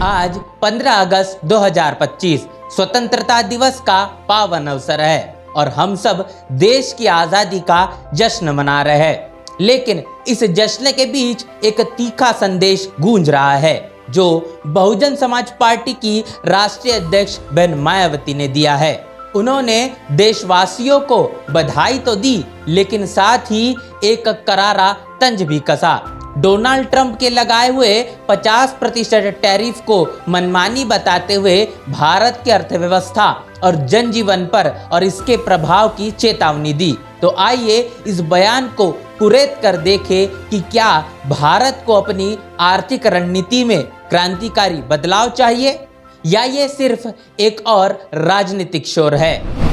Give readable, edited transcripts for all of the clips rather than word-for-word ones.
आज 15 अगस्त 2025 स्वतंत्रता दिवस का पावन अवसर है और हम सब देश की आजादी का जश्न मना रहे हैं। लेकिन इस जश्न के बीच एक तीखा संदेश गूंज रहा है जो बहुजन समाज पार्टी की राष्ट्रीय अध्यक्ष बहन मायावती ने दिया है। उन्होंने देशवासियों को बधाई तो दी, लेकिन साथ ही एक करारा तंज भी कसा। डोनाल्ड ट्रंप के लगाए हुए 50% टैरिफ को मनमानी बताते हुए भारत की अर्थव्यवस्था और जनजीवन पर और इसके प्रभाव की चेतावनी दी। तो आइए इस बयान को कुरेद कर देखें कि क्या भारत को अपनी आर्थिक रणनीति में क्रांतिकारी बदलाव चाहिए या ये सिर्फ एक और राजनीतिक शोर है।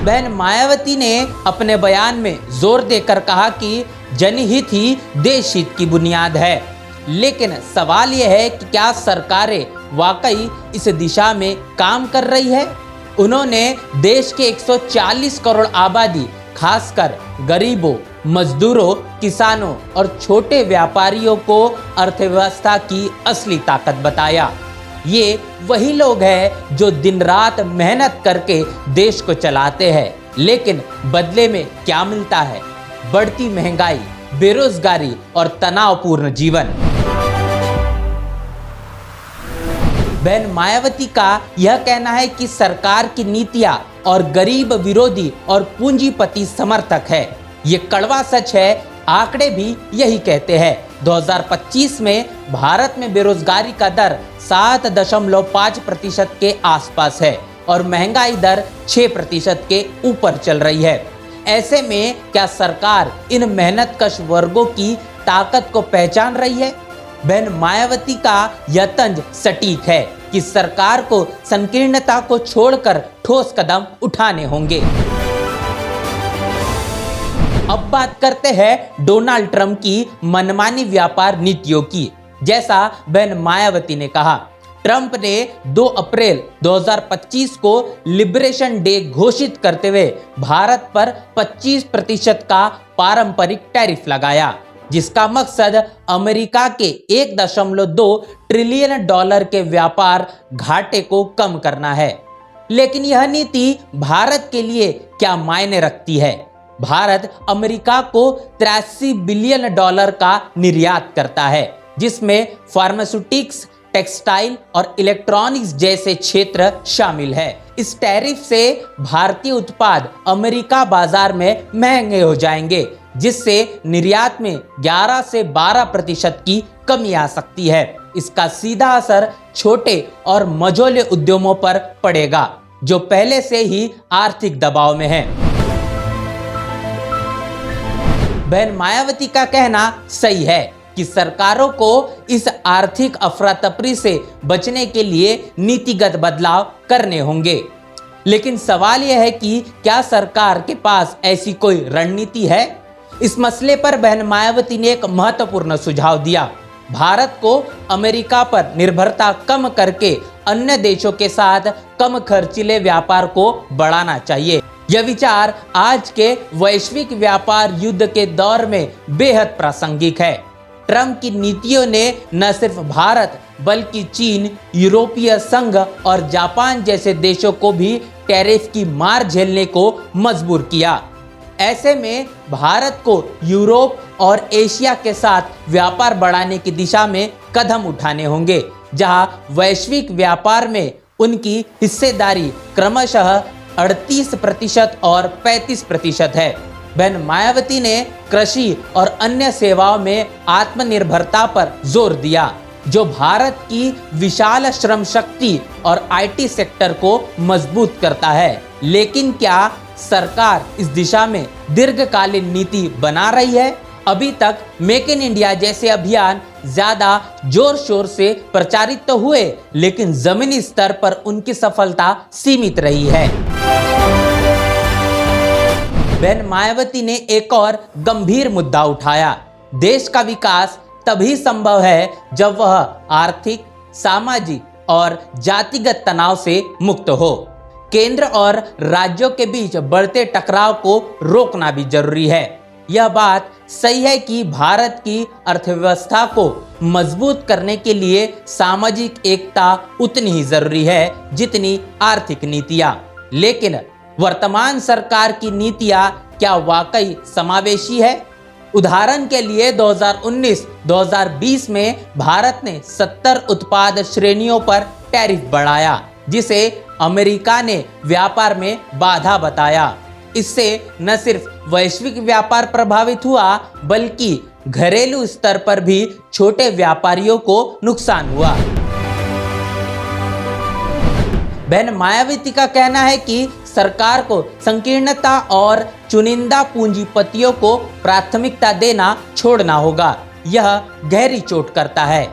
बहन मायावती ने अपने बयान में जोर देकर कहा कि जनहित ही देश हित की बुनियाद है, लेकिन सवाल यह है कि क्या सरकारें वाकई इस दिशा में काम कर रही है। उन्होंने देश के 140 करोड़ आबादी, खासकर गरीबों, मजदूरों, किसानों और छोटे व्यापारियों को अर्थव्यवस्था की असली ताकत बताया। ये वही लोग हैं जो दिन रात मेहनत करके देश को चलाते हैं, लेकिन बदले में क्या मिलता है? बढ़ती महंगाई, बेरोजगारी और तनावपूर्ण जीवन। बहन मायावती का यह कहना है कि सरकार की नीतियां और गरीब विरोधी और पूंजीपति समर्थक है। ये कड़वा सच है, आंकड़े भी यही कहते हैं। 2025 में भारत में बेरोजगारी का दर 7.5% के आसपास है और महंगाई दर 6% के ऊपर चल रही है। ऐसे में क्या सरकार इन मेहनतकश वर्गों की ताकत को पहचान रही है? बहन मायावती का यह तंज सटीक है कि सरकार को संकीर्णता को छोड़कर ठोस कदम उठाने होंगे। अब बात करते हैं डोनाल्ड ट्रंप की मनमानी व्यापार नीतियों की। जैसा बहन मायावती ने कहा, ट्रंप ने 2 अप्रैल 2025 को लिबरेशन डे घोषित करते हुए भारत पर 25% का पारंपरिक टैरिफ लगाया, जिसका मकसद अमेरिका के 1.2 ट्रिलियन डॉलर के व्यापार घाटे को कम करना है। लेकिन यह नीति भारत के लिए क्या मायने रखती है? भारत अमेरिका को 83 बिलियन डॉलर का निर्यात करता है, जिसमें फार्मास्यूटिक्स, टेक्सटाइल और इलेक्ट्रॉनिक्स जैसे क्षेत्र शामिल है। इस टैरिफ से भारतीय उत्पाद अमेरिका बाजार में महंगे हो जाएंगे, जिससे निर्यात में 11 से 12% की कमी आ सकती है। इसका सीधा असर छोटे और मझोले उद्यमों पर पड़ेगा, जो पहले से ही आर्थिक दबाव में हैं। बहन मायावती का कहना सही है कि सरकारों को इस आर्थिक अफरा-तफरी से बचने के लिए नीतिगत बदलाव करने होंगे। लेकिन सवाल यह है कि क्या सरकार के पास ऐसी कोई रणनीति है? इस मसले पर बहन मायावती ने एक महत्वपूर्ण सुझाव दिया। भारत को अमेरिका पर निर्भरता कम करके अन्य देशों के साथ कम खर्चीले व्यापार को बढ़ाना चाहिए। यह विचार आज के वैश्विक व्यापार युद्ध के दौर में बेहद प्रासंगिक है। ट्रंप की नीतियों ने न सिर्फ भारत बल्कि चीन, यूरोपीय संघ और जापान जैसे देशों को भी टैरिफ की मार झेलने को मजबूर किया। ऐसे में भारत को यूरोप और एशिया के साथ व्यापार बढ़ाने की दिशा में कदम उठाने होंगे, जहां वैश्विक व्यापार में उनकी हिस्सेदारी क्रमशः 38% और 35% है। बहन मायावती ने कृषि और अन्य सेवाओं में आत्मनिर्भरता पर जोर दिया, जो भारत की विशाल श्रम शक्ति और आईटी सेक्टर को मजबूत करता है। लेकिन क्या सरकार इस दिशा में दीर्घकालीन नीति बना रही है? अभी तक मेक इन इंडिया जैसे अभियान ज्यादा जोर शोर से प्रचारित तो हुए, लेकिन जमीनी स्तर पर उनकी सफलता सीमित रही है। बहन मायावती ने एक और गंभीर मुद्दा उठाया। देश का विकास तभी संभव है जब वह आर्थिक, सामाजिक और जातिगत तनाव से मुक्त हो। केंद्र और राज्यों के बीच बढ़ते टकराव को रोकना भी जरूरी है। यह बात सही है कि भारत की अर्थव्यवस्था को मजबूत करने के लिए सामाजिक एकता उतनी ही जरूरी है जितनी आर्थिक नीतियां। लेकिन वर्तमान सरकार की नीतियां क्या वाकई समावेशी है? उदाहरण के लिए 2019-2020 में भारत ने 70 उत्पाद श्रेणियों पर टैरिफ बढ़ाया, जिसे अमेरिका ने व्यापार में बाधा बताया। इससे न सिर्फ वैश्विक व्यापार प्रभावित हुआ, बल्कि घरेलू स्तर पर भी छोटे व्यापारियों को नुकसान हुआ। बहन मायावती का कहना है कि सरकार को संकीर्णता और चुनिंदा पूंजीपतियों को प्राथमिकता देना छोड़ना होगा। यह गहरी चोट करता है।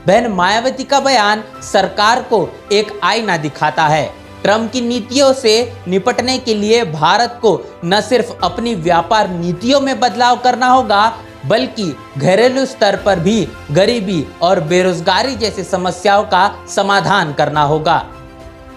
बहन मायावती का बयान सरकार को एक आईना दिखाता है। ट्रंप की नीतियों से निपटने के लिए भारत को न सिर्फ अपनी व्यापार नीतियों में बदलाव करना होगा, बल्कि घरेलू स्तर पर भी गरीबी और बेरोजगारी जैसी समस्याओं का समाधान करना होगा।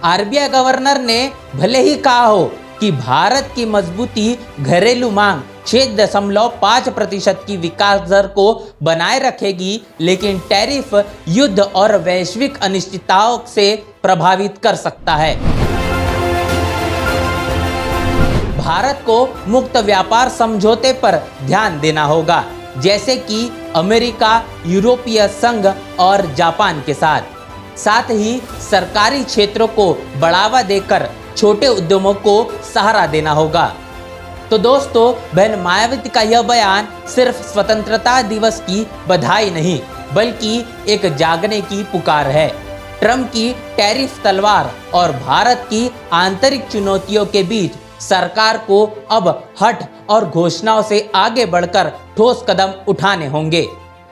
आरबीआई गवर्नर ने भले ही कहा हो कि भारत की मजबूती घरेलू मांग 6.5% की विकास दर को बनाए रखेगी, लेकिन टैरिफ युद्ध और वैश्विक अनिश्चितताओं से प्रभावित कर सकता है। भारत को मुक्त व्यापार समझौते पर ध्यान देना होगा, जैसे कि अमेरिका, यूरोपीय संघ और जापान के साथ ही सरकारी क्षेत्रों को बढ़ावा देकर छोटे उद्यमों को सहारा देना होगा। तो दोस्तों, बहन मायावती का यह बयान सिर्फ स्वतंत्रता दिवस की बधाई नहीं, बल्कि एक जागने की पुकार है। ट्रंप की टैरिफ तलवार और भारत की आंतरिक चुनौतियों के बीच सरकार को अब हट और घोषणाओं से आगे बढ़कर ठोस कदम उठाने होंगे।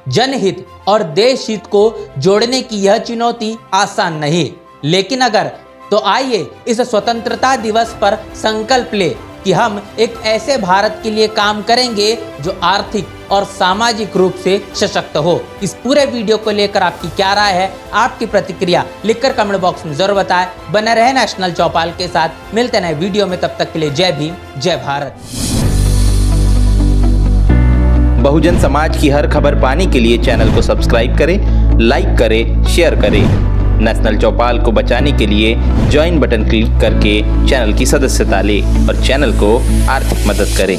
जनहित और देश हित को जोड़ने की यह चुनौती आसान नहीं, लेकिन अगर तो आइए इस स्वतंत्रता दिवस पर संकल्प ले कि हम एक ऐसे भारत के लिए काम करेंगे जो आर्थिक और सामाजिक रूप से सशक्त हो। इस पूरे वीडियो को लेकर आपकी क्या राय है? आपकी प्रतिक्रिया लिखकर कमेंट बॉक्स में जरूर बताएं। बने रहे नेशनल चौपाल के साथ। मिलते नए वीडियो में, तब तक के लिए जय भीम, जय भारत। बहुजन समाज की हर खबर पाने के लिए चैनल को सब्सक्राइब करें, लाइक करें, शेयर करें। नेशनल चौपाल को बचाने के लिए ज्वाइन बटन क्लिक करके चैनल की सदस्यता लें और चैनल को आर्थिक मदद करें।